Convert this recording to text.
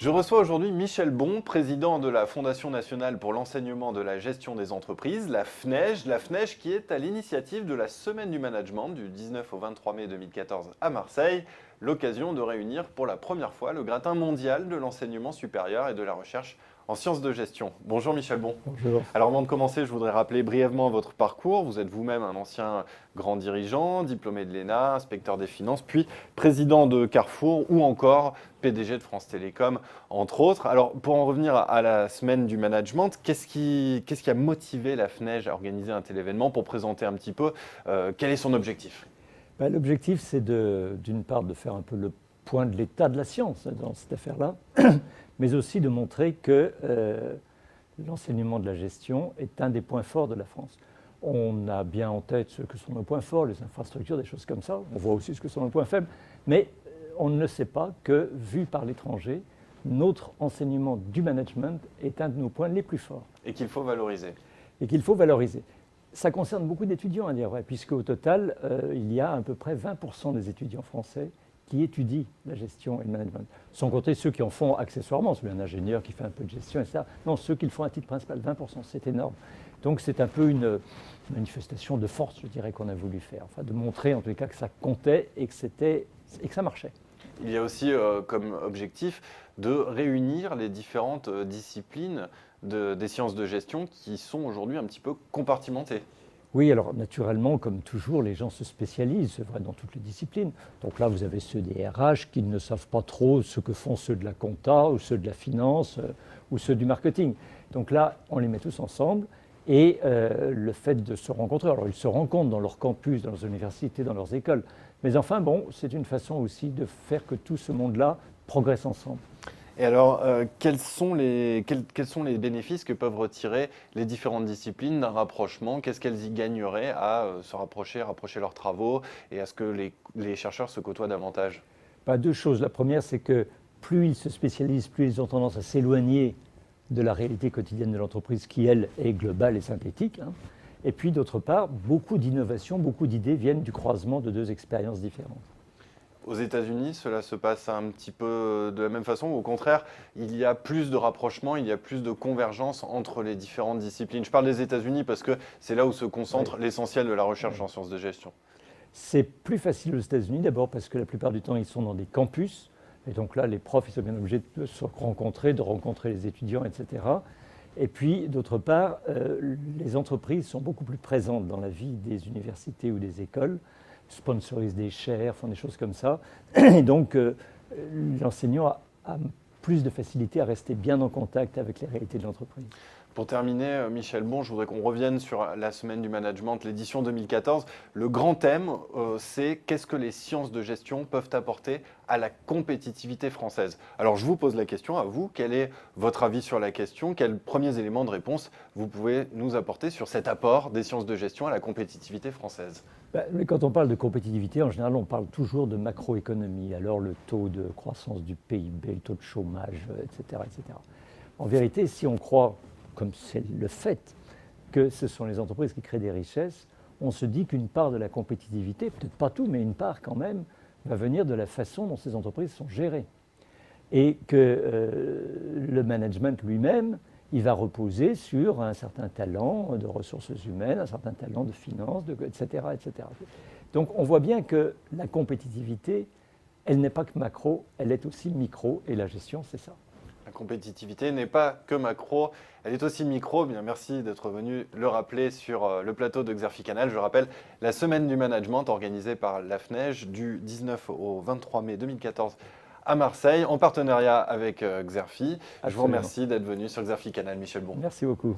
Je reçois aujourd'hui Michel Bon, président de la Fondation nationale pour l'enseignement de la gestion des entreprises, la FNEJ. La FNEJ qui est à l'initiative de la Semaine du Management du 19 au 23 mai 2014 à Marseille, l'occasion de réunir pour la première fois le gratin mondial de l'enseignement supérieur et de la recherche en sciences de gestion. Bonjour Michel Bon. Bonjour. Alors avant de commencer, je voudrais rappeler brièvement votre parcours. Vous êtes vous-même un ancien grand dirigeant, diplômé de l'ENA, inspecteur des finances, puis président de Carrefour ou encore PDG de France Télécom, entre autres. Alors pour en revenir à la semaine du management, qu'est-ce qui a motivé la FNEJ à organiser un tel événement pour présenter un petit peu quel est son objectif? L'objectif, c'est d'une part de faire un peu le point de l'état de la science dans cette affaire-là, mais aussi de montrer que l'enseignement de la gestion est un des points forts de la France. On a bien en tête ce que sont nos points forts, les infrastructures, des choses comme ça. On voit aussi ce que sont nos points faibles, mais on ne sait pas que, vu par l'étranger, notre enseignement du management est un de nos points les plus forts. Et qu'il faut valoriser. Et qu'il faut valoriser. Ça concerne beaucoup d'étudiants, à dire vrai, puisque au total, il y a à peu près 20% des étudiants français qui étudient la gestion et le management. Sans compter ceux qui en font accessoirement, celui un ingénieur qui fait un peu de gestion, etc. Non, ceux qui le font à titre principal, 20%, c'est énorme. Donc c'est un peu une manifestation de force, je dirais, qu'on a voulu faire. Enfin, de montrer en tout cas que ça comptait et que ça marchait. Il y a aussi comme objectif de réunir les différentes disciplines des sciences de gestion qui sont aujourd'hui un petit peu compartimentées. Oui, alors naturellement, comme toujours, les gens se spécialisent, c'est vrai, dans toutes les disciplines. Donc là, vous avez ceux des RH qui ne savent pas trop ce que font ceux de la compta ou ceux de la finance ou ceux du marketing. Donc là, on les met tous ensemble et le fait de se rencontrer, alors ils se rencontrent dans leur campus, dans leurs universités, dans leurs écoles, mais enfin bon, c'est une façon aussi de faire que tout ce monde-là progresse ensemble. Et alors, quels sont les bénéfices que peuvent retirer les différentes disciplines d'un rapprochement? Qu'est-ce qu'elles y gagneraient à se rapprocher leurs travaux et à ce que les chercheurs se côtoient davantage? Deux choses. La première, c'est que plus ils se spécialisent, plus ils ont tendance à s'éloigner de la réalité quotidienne de l'entreprise qui, elle, est globale et synthétique. Et puis, d'autre part, beaucoup d'innovations, beaucoup d'idées viennent du croisement de deux expériences différentes. Aux États-Unis, cela se passe un petit peu de la même façon, ou au contraire, il y a plus de rapprochement, il y a plus de convergence entre les différentes disciplines. Je parle des États-Unis parce que c'est là où se concentre l'essentiel de la recherche en sciences de gestion. C'est plus facile aux États-Unis, d'abord parce que la plupart du temps, ils sont dans des campus. Et donc là, les profs, ils sont bien obligés de se rencontrer, de rencontrer les étudiants, etc. Et puis, d'autre part, les entreprises sont beaucoup plus présentes dans la vie des universités ou des écoles, sponsorisent des chaires, font des choses comme ça. Et donc, l'enseignant a plus de facilité à rester bien en contact avec les réalités de l'entreprise. Pour terminer, Michel Bon, je voudrais qu'on revienne sur la semaine du management, l'édition 2014. Le grand thème, c'est qu'est-ce que les sciences de gestion peuvent apporter à la compétitivité française. Alors je vous pose la question à vous, quel est votre avis sur la question? Quels premiers éléments de réponse vous pouvez nous apporter sur cet apport des sciences de gestion à la compétitivité française? Mais quand on parle de compétitivité, en général, on parle toujours de macroéconomie. Alors le taux de croissance du PIB, le taux de chômage, etc., etc. En vérité, si on croit, comme c'est le fait, que ce sont les entreprises qui créent des richesses, on se dit qu'une part de la compétitivité, peut-être pas tout, mais une part quand même, va venir de la façon dont ces entreprises sont gérées. Et que le management lui-même, il va reposer sur un certain talent de ressources humaines, un certain talent de finances, etc., etc. Donc on voit bien que la compétitivité, elle n'est pas que macro, elle est aussi micro, et la gestion, c'est ça. La compétitivité n'est pas que macro, elle est aussi micro. Bien, merci d'être venu le rappeler sur le plateau de Xerfi Canal. Je rappelle la semaine du management organisée par la FNEJ du 19 au 23 mai 2014 à Marseille en partenariat avec Xerfi. Je vous remercie d'être venu sur Xerfi Canal, Michel Bon. Merci beaucoup.